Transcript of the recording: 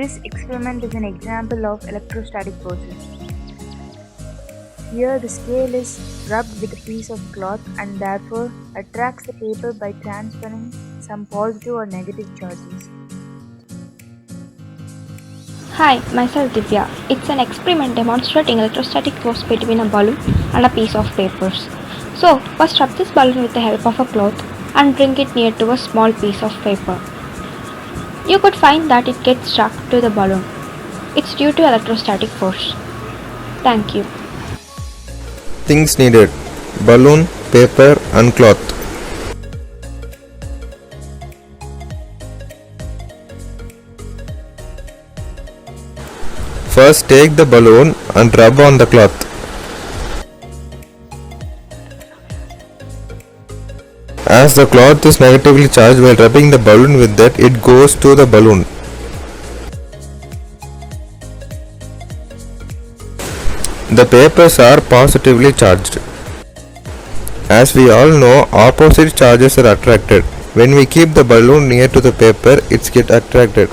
This experiment is an example of electrostatic process. Here the scale is rubbed with a piece of cloth and therefore attracts the paper by transferring some positive or negative charges. Hi, myself Divya. It's an experiment demonstrating electrostatic force between a balloon and a piece of papers. So, first rub this balloon with the help of a cloth and bring it near to a small piece of paper. You could find that it gets stuck to the balloon. It's due to electrostatic force. Thank you. Things needed: balloon, paper and cloth. First take the balloon and rub on the cloth. As the cloth is negatively charged, while rubbing the balloon with that, it goes to the balloon. The papers are positively charged. As we all know, opposite charges are attracted. When we keep the balloon near to the paper, it gets attracted.